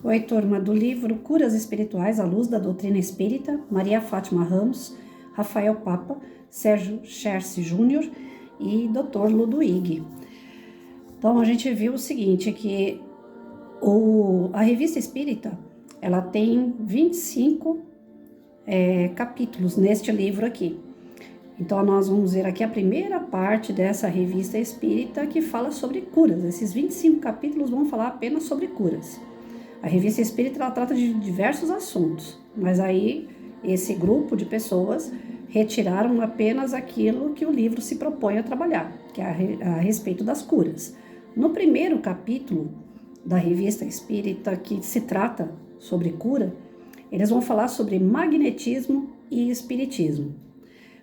Oi, turma do livro Curas Espirituais à Luz da Doutrina Espírita, Maria Fátima Ramos, Rafael Papa, Sérgio Scherce Júnior e Dr. Ludwig. Então, a gente viu o seguinte, que a Revista Espírita, ela tem 25 capítulos neste livro aqui. Então, nós vamos ver aqui a primeira parte dessa Revista Espírita que fala sobre curas. Esses 25 capítulos vão falar apenas sobre curas. A Revista Espírita ela trata de diversos assuntos, mas aí esse grupo de pessoas retiraram apenas aquilo que o livro se propõe a trabalhar, que é a respeito das curas. No primeiro capítulo da Revista Espírita, que se trata sobre cura, eles vão falar sobre magnetismo e espiritismo.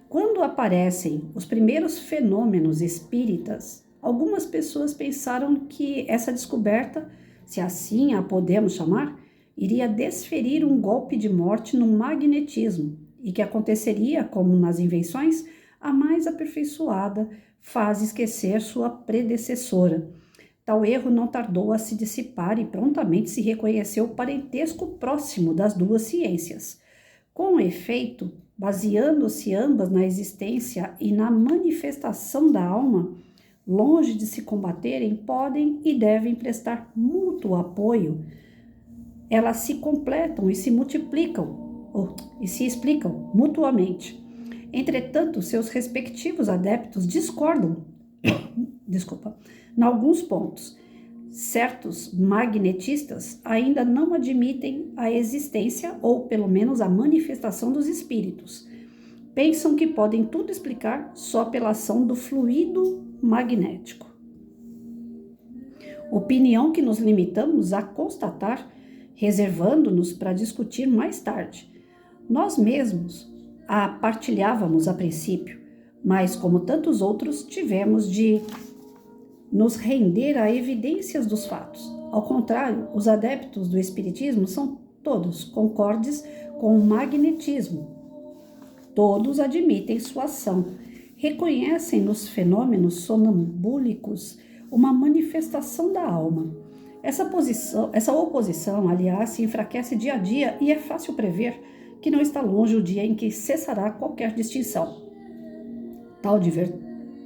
Quando aparecem os primeiros fenômenos espíritas, algumas pessoas pensaram que essa descoberta, se assim a podemos chamar, iria desferir um golpe de morte no magnetismo e que aconteceria, como nas invenções, a mais aperfeiçoada faz esquecer sua predecessora. Tal erro não tardou a se dissipar e prontamente se reconheceu o parentesco próximo das duas ciências. Com efeito, baseando-se ambas na existência e na manifestação da alma, longe de se combaterem, podem e devem prestar mútuo apoio. Elas se completam e se multiplicam e se explicam mutuamente. Entretanto, seus respectivos adeptos discordam, em alguns pontos. Certos magnetistas ainda não admitem a existência ou, pelo menos, a manifestação dos espíritos. Pensam que podem tudo explicar só pela ação do fluido magnético. Opinião que nos limitamos a constatar, reservando-nos para discutir mais tarde. Nós mesmos a partilhávamos a princípio, mas, como tantos outros, tivemos de nos render a evidências dos fatos. Ao contrário, os adeptos do espiritismo são todos concordes com o magnetismo. Todos admitem sua ação, reconhecem nos fenômenos sonambúlicos uma manifestação da alma. Essa oposição, aliás, se enfraquece dia a dia e é fácil prever que não está longe o dia em que cessará qualquer distinção. Tal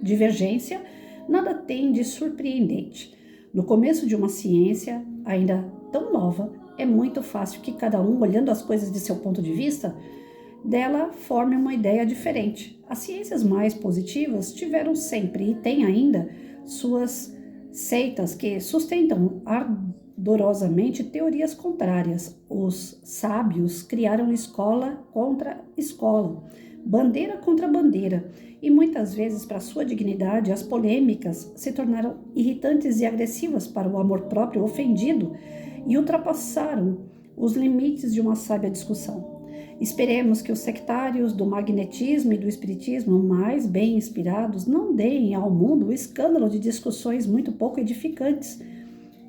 divergência nada tem de surpreendente. No começo de uma ciência ainda tão nova, é muito fácil que cada um, olhando as coisas de seu ponto de vista, dela forme uma ideia diferente. As ciências mais positivas tiveram sempre e têm ainda suas seitas que sustentam ardorosamente teorias contrárias. Os sábios criaram escola contra escola, bandeira contra bandeira, e muitas vezes, para sua dignidade, as polêmicas se tornaram irritantes e agressivas para o amor próprio ofendido e ultrapassaram os limites de uma sábia discussão. Esperemos que os sectários do magnetismo e do espiritismo, mais bem inspirados, não deem ao mundo o escândalo de discussões muito pouco edificantes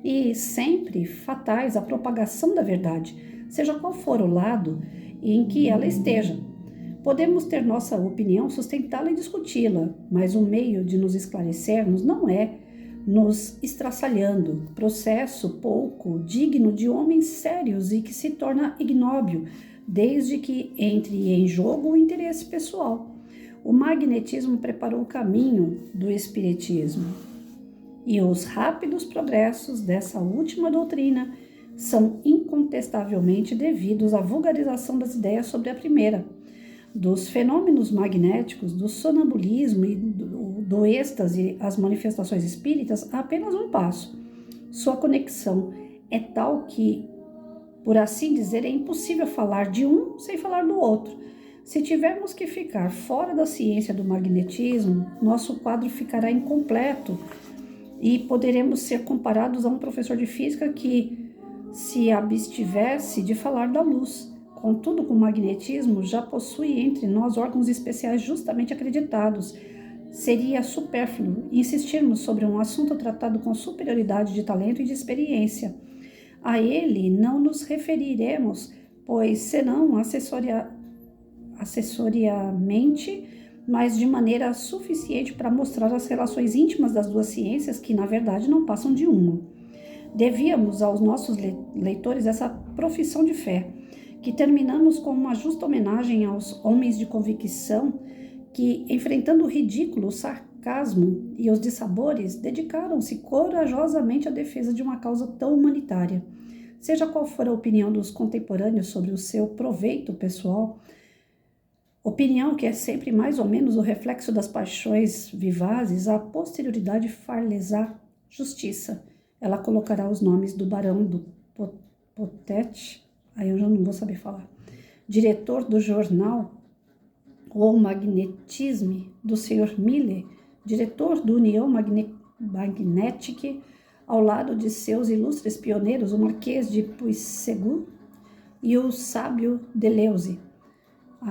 e sempre fatais à propagação da verdade, seja qual for o lado em que ela esteja. Podemos ter nossa opinião, sustentá-la e discuti-la, mas o meio de nos esclarecermos não é nos estraçalhando, processo pouco digno de homens sérios e que se torna ignóbil, desde que entre em jogo o interesse pessoal. O magnetismo preparou o caminho do espiritismo, e os rápidos progressos dessa última doutrina são incontestavelmente devidos à vulgarização das ideias sobre a primeira. Dos fenômenos magnéticos, do sonambulismo e do êxtase às manifestações espíritas, há apenas um passo. Sua conexão é tal que, por assim dizer, é impossível falar de um sem falar do outro. Se tivermos que ficar fora da ciência do magnetismo, nosso quadro ficará incompleto e poderemos ser comparados a um professor de física que se abstivesse de falar da luz. Contudo, com o magnetismo já possui entre nós órgãos especiais justamente acreditados. Seria supérfluo insistirmos sobre um assunto tratado com superioridade de talento e de experiência. A ele não nos referiremos, pois senão acessoriamente, mas de maneira suficiente para mostrar as relações íntimas das duas ciências, que na verdade não passam de uma. Devíamos aos nossos leitores essa profissão de fé, que terminamos com uma justa homenagem aos homens de convicção que, enfrentando o ridículo, o sarcasmo e os dissabores, dedicaram-se corajosamente à defesa de uma causa tão humanitária. Seja qual for a opinião dos contemporâneos sobre o seu proveito pessoal, opinião que é sempre mais ou menos o reflexo das paixões vivazes, a posterioridade far-lhes-á justiça. Ela colocará os nomes do barão do Potete, aí eu já não vou saber falar, diretor do jornal O Magnetisme, do Sr. Miller, diretor do União Magnétique, ao lado de seus ilustres pioneiros, o Marquês de Puysegur e o sábio Deleuze.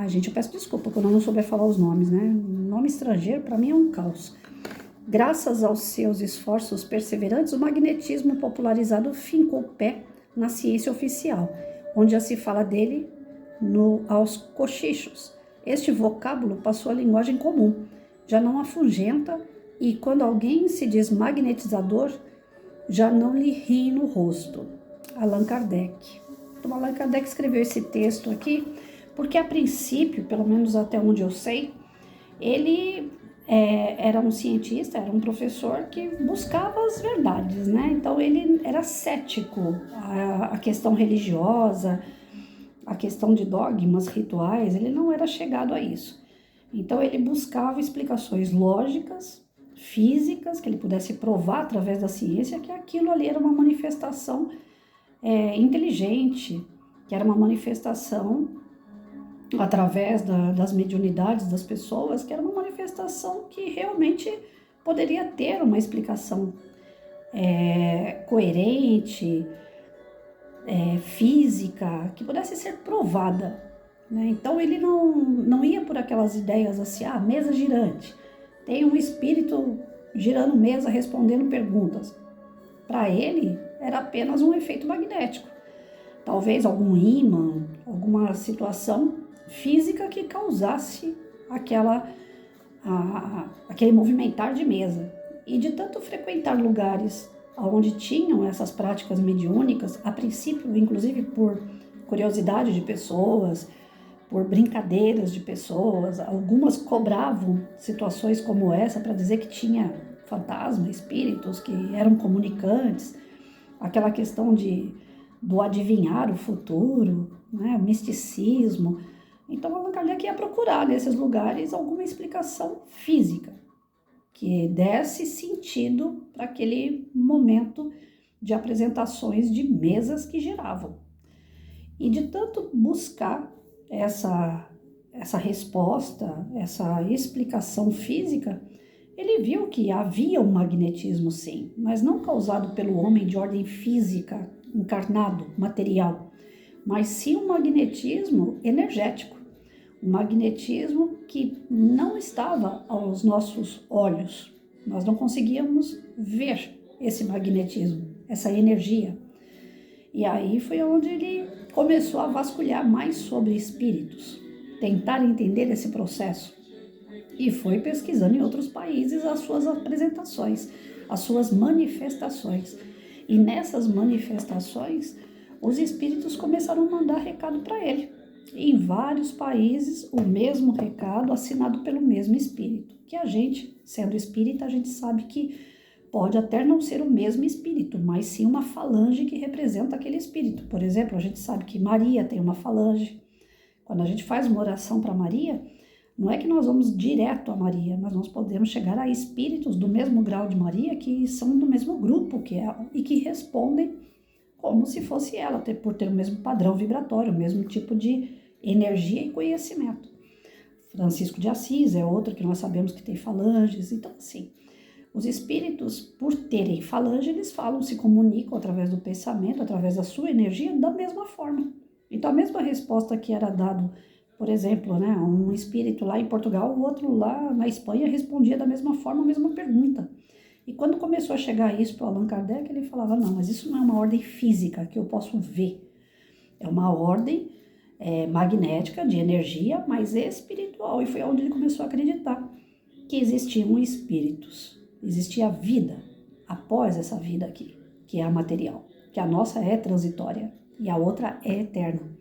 Gente, eu peço desculpa quando eu não souber falar os nomes, né? Nome estrangeiro, para mim, é um caos. Graças aos seus esforços perseverantes, o magnetismo popularizado fincou o pé na ciência oficial, onde já se fala dele aos cochichos. Este vocábulo passou à linguagem comum, já não afugenta, e quando alguém se diz magnetizador, já não lhe ri no rosto. Allan Kardec. Então, Allan Kardec escreveu esse texto aqui porque, a princípio, pelo menos até onde eu sei, ele era um cientista, era um professor que buscava as verdades, né? Então, ele era cético à questão religiosa, a questão de dogmas, rituais, ele não era chegado a isso. Então, ele buscava explicações lógicas, físicas, que ele pudesse provar através da ciência que aquilo ali era uma manifestação inteligente, que era uma manifestação através das mediunidades das pessoas, que era uma manifestação que realmente poderia ter uma explicação coerente, física, que pudesse ser provada, né? Então ele não ia por aquelas ideias assim, mesa girante, tem um espírito girando mesa respondendo perguntas. Para ele era apenas um efeito magnético, talvez algum ímã, alguma situação física que causasse aquele movimentar de mesa. E de tanto frequentar lugares onde tinham essas práticas mediúnicas, a princípio, inclusive por curiosidade de pessoas, por brincadeiras de pessoas, algumas cobravam situações como essa para dizer que tinha fantasma, espíritos que eram comunicantes, aquela questão do adivinhar o futuro, né, o misticismo. Então, Allan Kardec ia procurar nesses lugares alguma explicação física que desse sentido para aquele momento de apresentações de mesas que giravam. E de tanto buscar essa resposta, essa explicação física, ele viu que havia um magnetismo, sim, mas não causado pelo homem de ordem física, encarnado, material, mas sim um magnetismo energético. Um magnetismo que não estava aos nossos olhos. Nós não conseguíamos ver esse magnetismo, essa energia. E aí foi onde ele começou a vasculhar mais sobre espíritos, tentar entender esse processo. E foi pesquisando em outros países as suas apresentações, as suas manifestações. E nessas manifestações, os espíritos começaram a mandar recado para ele. Em vários países, o mesmo recado assinado pelo mesmo espírito. Que a gente, sendo espírita, a gente sabe que pode até não ser o mesmo espírito, mas sim uma falange que representa aquele espírito. Por exemplo, a gente sabe que Maria tem uma falange. Quando a gente faz uma oração para Maria, não é que nós vamos direto a Maria, mas nós podemos chegar a espíritos do mesmo grau de Maria, que são do mesmo grupo que ela e que respondem como se fosse ela, por ter o mesmo padrão vibratório, o mesmo tipo de energia e conhecimento. Francisco de Assis é outro que nós sabemos que tem falanges. Então, assim, os espíritos, por terem falange, eles falam, se comunicam através do pensamento, através da sua energia, da mesma forma. Então, a mesma resposta que era dado, por exemplo, né, um espírito lá em Portugal, o outro lá na Espanha respondia da mesma forma, a mesma pergunta. E quando começou a chegar isso para Allan Kardec, ele falava, não, mas isso não é uma ordem física que eu posso ver. É uma ordem magnética, de energia, mas espiritual. E foi onde ele começou a acreditar que existiam espíritos, existia vida após essa vida aqui, que é a material, que a nossa é transitória e a outra é eterna,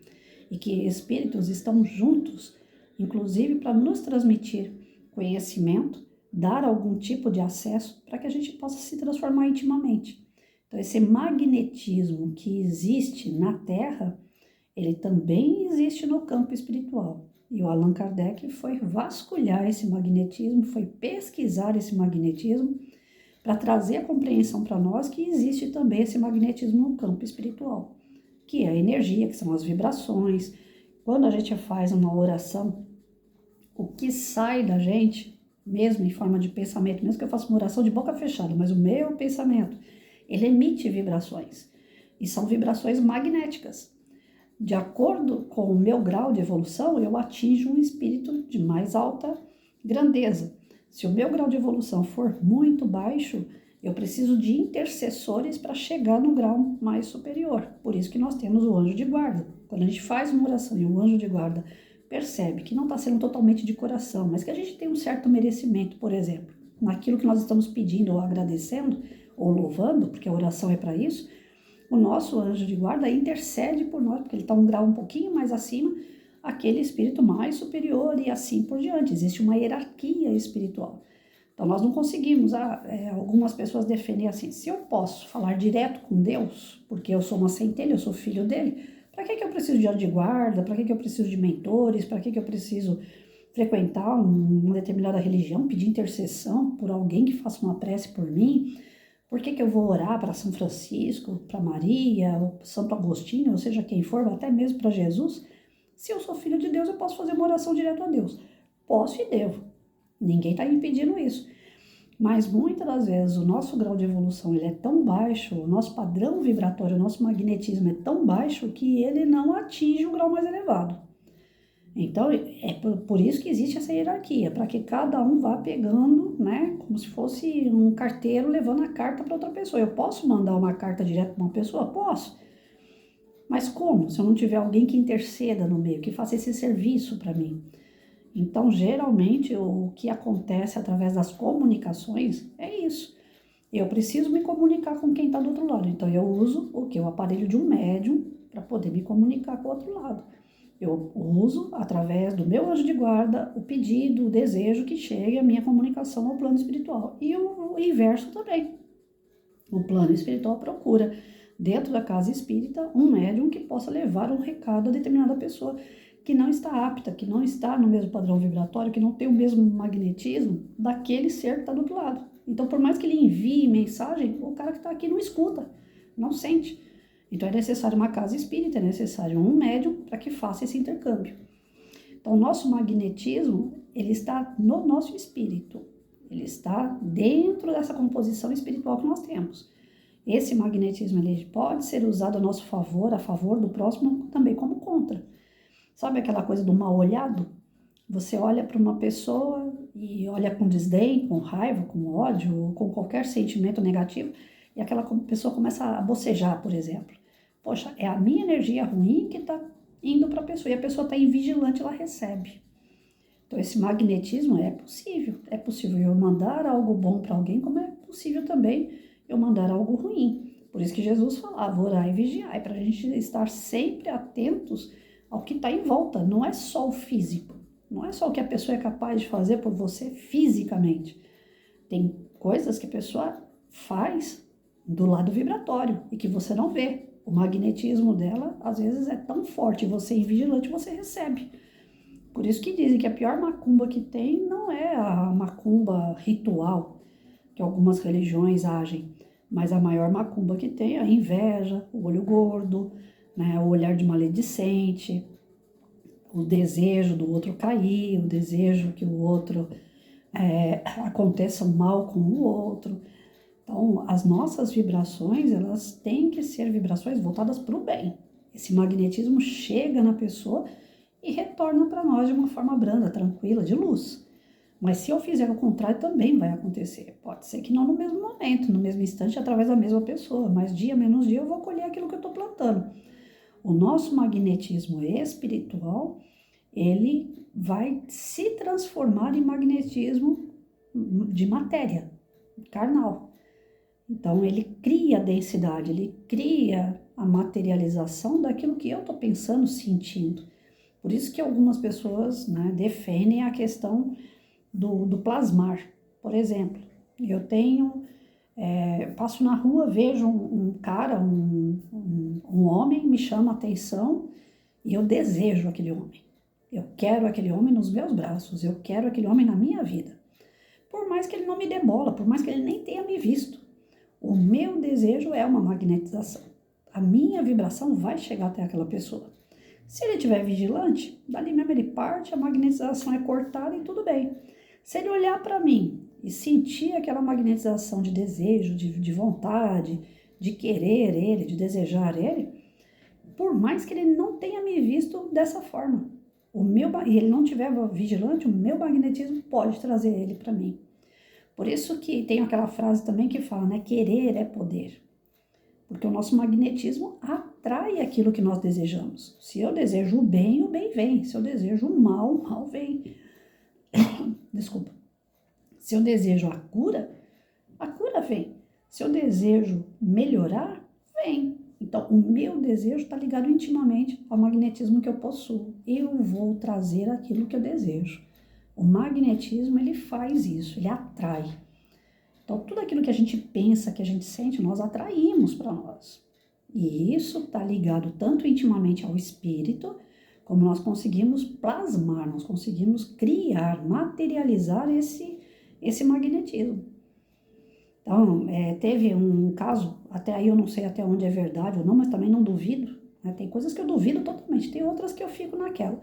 e que espíritos estão juntos, inclusive para nos transmitir conhecimento, dar algum tipo de acesso para que a gente possa se transformar intimamente. Então, esse magnetismo que existe na Terra, ele também existe no campo espiritual. E o Allan Kardec foi vasculhar esse magnetismo, foi pesquisar esse magnetismo para trazer a compreensão para nós que existe também esse magnetismo no campo espiritual, que é a energia, que são as vibrações. Quando a gente faz uma oração, o que sai da gente, mesmo em forma de pensamento, mesmo que eu faça uma oração de boca fechada, mas o meu pensamento, ele emite vibrações, e são vibrações magnéticas. De acordo com o meu grau de evolução, eu atinjo um espírito de mais alta grandeza. Se o meu grau de evolução for muito baixo, eu preciso de intercessores para chegar no grau mais superior. Por isso que nós temos o anjo de guarda. Quando a gente faz uma oração e o anjo de guarda percebe que não está sendo totalmente de coração, mas que a gente tem um certo merecimento, por exemplo, naquilo que nós estamos pedindo ou agradecendo ou louvando, porque a oração é para isso, o nosso anjo de guarda intercede por nós, porque ele está um grau um pouquinho mais acima, aquele espírito mais superior e assim por diante. Existe uma hierarquia espiritual. Então, nós não conseguimos, algumas pessoas defendem assim, se eu posso falar direto com Deus, porque eu sou uma centelha, eu sou filho dele, para que eu preciso de anjo de guarda, para que eu preciso de mentores, para que eu preciso frequentar uma determinada religião, pedir intercessão por alguém que faça uma prece por mim? Por que eu vou orar para São Francisco, para Maria, ou Santo Agostinho, ou seja quem for, até mesmo para Jesus? Se eu sou filho de Deus, eu posso fazer uma oração direto a Deus. Posso e devo. Ninguém está impedindo isso. Mas muitas das vezes o nosso grau de evolução ele é tão baixo, o nosso padrão vibratório, o nosso magnetismo é tão baixo que ele não atinge o grau mais elevado. Então, é por isso que existe essa hierarquia, para que cada um vá pegando, né, como se fosse um carteiro levando a carta para outra pessoa. Eu posso mandar uma carta direto para uma pessoa? Posso. Mas como? Se eu não tiver alguém que interceda no meio, que faça esse serviço para mim. Então, geralmente, o que acontece através das comunicações é isso. Eu preciso me comunicar com quem está do outro lado. Então, eu uso o quê? O aparelho de um médium para poder me comunicar com o outro lado. Eu uso, através do meu anjo de guarda, o pedido, o desejo que chegue a minha comunicação ao plano espiritual. E o inverso também. O plano espiritual procura, dentro da casa espírita, um médium que possa levar um recado a determinada pessoa que não está apta, que não está no mesmo padrão vibratório, que não tem o mesmo magnetismo daquele ser que está do outro lado. Então, por mais que ele envie mensagem, o cara que está aqui não escuta, não sente. Então, é necessário uma casa espírita, é necessário um médium para que faça esse intercâmbio. Então, o nosso magnetismo, ele está no nosso espírito. Ele está dentro dessa composição espiritual que nós temos. Esse magnetismo ele pode ser usado a nosso favor, a favor do próximo, também como contra. Sabe aquela coisa do mal olhado? Você olha para uma pessoa e olha com desdém, com raiva, com ódio, ou com qualquer sentimento negativo, e aquela pessoa começa a bocejar, por exemplo. Poxa, é a minha energia ruim que está indo para a pessoa, e a pessoa está invigilante, ela recebe. Então, esse magnetismo é possível. É possível eu mandar algo bom para alguém, como é possível também eu mandar algo ruim. Por isso que Jesus falava, orai e vigiai, para a gente estar sempre atentos ao que está em volta. Não é só o físico, não é só o que a pessoa é capaz de fazer por você fisicamente. Tem coisas que a pessoa faz do lado vibratório e que você não vê. O magnetismo dela, às vezes, é tão forte, você é invigilante, você recebe. Por isso que dizem que a pior macumba que tem não é a macumba ritual, que algumas religiões agem, mas a maior macumba que tem é a inveja, o olho gordo, né, o olhar de maledicente, o desejo do outro cair, o desejo que o outro aconteça mal com o outro. Então, as nossas vibrações, elas têm que ser vibrações voltadas para o bem. Esse magnetismo chega na pessoa e retorna para nós de uma forma branda, tranquila, de luz. Mas se eu fizer o contrário, também vai acontecer. Pode ser que não no mesmo momento, no mesmo instante, através da mesma pessoa, mas dia menos dia eu vou colher aquilo que eu estou plantando. O nosso magnetismo espiritual, ele vai se transformar em magnetismo de matéria, carnal. Então, ele cria a densidade, ele cria a materialização daquilo que eu estou pensando, sentindo. Por isso que algumas pessoas, né, defendem a questão do plasmar. Por exemplo, eu passo na rua, vejo um cara, um homem, me chama a atenção e eu desejo aquele homem. Eu quero aquele homem nos meus braços, eu quero aquele homem na minha vida. Por mais que ele não me dê bola, por mais que ele nem tenha me visto. O meu desejo é uma magnetização. A minha vibração vai chegar até aquela pessoa. Se ele estiver vigilante, dali mesmo ele parte, a magnetização é cortada e tudo bem. Se ele olhar para mim e sentir aquela magnetização de desejo, de vontade, de querer ele, de desejar ele, por mais que ele não tenha me visto dessa forma, e ele não estiver vigilante, o meu magnetismo pode trazer ele para mim. Por isso que tem aquela frase também que fala, né? Querer é poder. Porque o nosso magnetismo atrai aquilo que nós desejamos. Se eu desejo o bem vem. Se eu desejo o mal vem. Desculpa. Se eu desejo a cura vem. Se eu desejo melhorar, vem. Então, o meu desejo está ligado intimamente ao magnetismo que eu possuo. Eu vou trazer aquilo que eu desejo. O magnetismo, ele faz isso, ele atrai. Então, tudo aquilo que a gente pensa, que a gente sente, nós atraímos para nós. E isso está ligado tanto intimamente ao espírito, como nós conseguimos plasmar, nós conseguimos criar, materializar esse magnetismo. Então, teve um caso, até aí eu não sei até onde é verdade ou não, mas também não duvido. Né? Tem coisas que eu duvido totalmente, tem outras que eu fico naquela.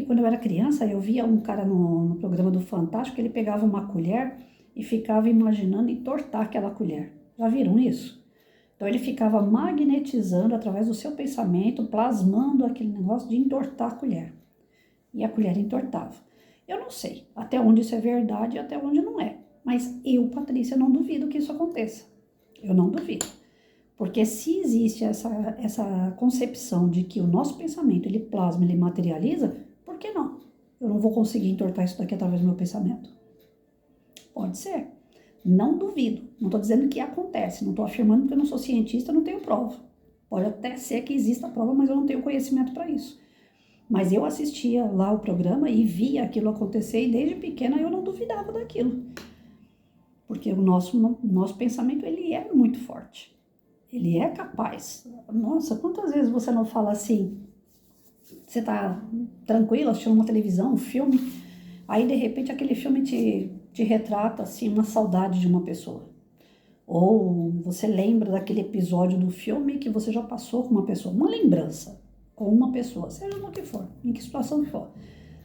Quando eu era criança, eu via um cara no programa do Fantástico, ele pegava uma colher e ficava imaginando entortar aquela colher. Já viram isso? Então ele ficava magnetizando através do seu pensamento, plasmando aquele negócio de entortar a colher. E a colher entortava. Eu não sei até onde isso é verdade e até onde não é. Mas eu, Patrícia, não duvido que isso aconteça. Eu não duvido. Porque se existe essa concepção de que o nosso pensamento, ele plasma, ele materializa, por que não? Eu não vou conseguir entortar isso daqui através do meu pensamento. Pode ser. Não duvido. Não estou dizendo que acontece. Não estou afirmando porque eu não sou cientista, não tenho prova. Pode até ser que exista prova, mas eu não tenho conhecimento para isso. Mas eu assistia lá o programa e via aquilo acontecer e desde pequena eu não duvidava daquilo. Porque o nosso pensamento, ele é muito forte. Ele é capaz. Nossa, quantas vezes você não fala assim, você tá tranquilo assistindo uma televisão, um filme, aí de repente aquele filme te retrata assim uma saudade de uma pessoa. Ou você lembra daquele episódio do filme que você já passou com uma pessoa, uma lembrança com uma pessoa, seja no que for, em que situação que for.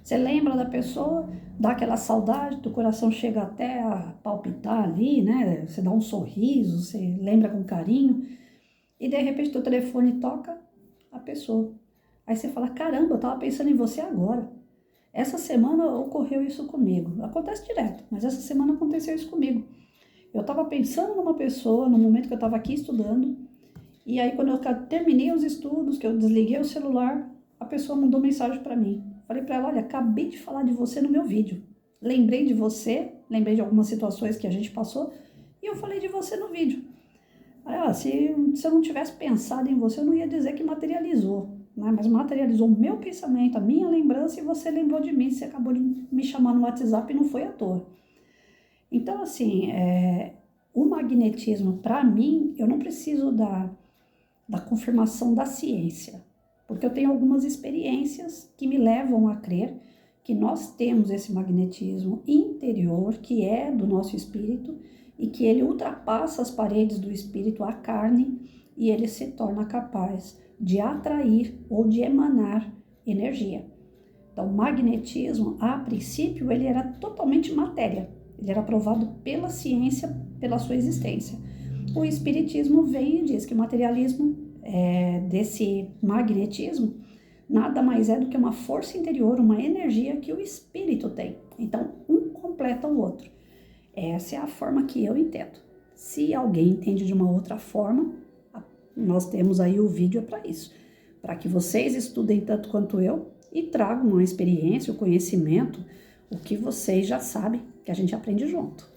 Você lembra da pessoa, dá aquela saudade, teu coração chega até a palpitar ali, né? Você dá um sorriso, você lembra com carinho, e de repente teu telefone toca a pessoa. Aí você fala, caramba, eu tava pensando em você agora. Essa semana ocorreu isso comigo. Acontece direto, mas essa semana aconteceu isso comigo. Eu tava pensando numa pessoa, no momento que eu tava aqui estudando, e aí quando eu terminei os estudos, que eu desliguei o celular, a pessoa mandou mensagem para mim. Falei para ela, olha, acabei de falar de você no meu vídeo. Lembrei de você, lembrei de algumas situações que a gente passou, e eu falei de você no vídeo. Aí, se eu não tivesse pensado em você, eu não ia dizer que materializou, né? Mas materializou o meu pensamento, a minha lembrança, e você lembrou de mim, você acabou de me chamar no WhatsApp e não foi à toa. Então, assim, o magnetismo, para mim, eu não preciso da confirmação da ciência, porque eu tenho algumas experiências que me levam a crer que nós temos esse magnetismo interior, que é do nosso espírito, e que ele ultrapassa as paredes do espírito, a carne, e ele se torna capaz de atrair ou de emanar energia. Então, o magnetismo, a princípio, ele era totalmente matéria. Ele era provado pela ciência, pela sua existência. O espiritismo vem e diz que o materialismo desse magnetismo nada mais é do que uma força interior, uma energia que o espírito tem. Então, um completa o outro. Essa é a forma que eu entendo. Se alguém entende de uma outra forma, nós temos aí o vídeo para isso. Para que vocês estudem tanto quanto eu e tragam a experiência, o conhecimento, o que vocês já sabem, que a gente aprende junto.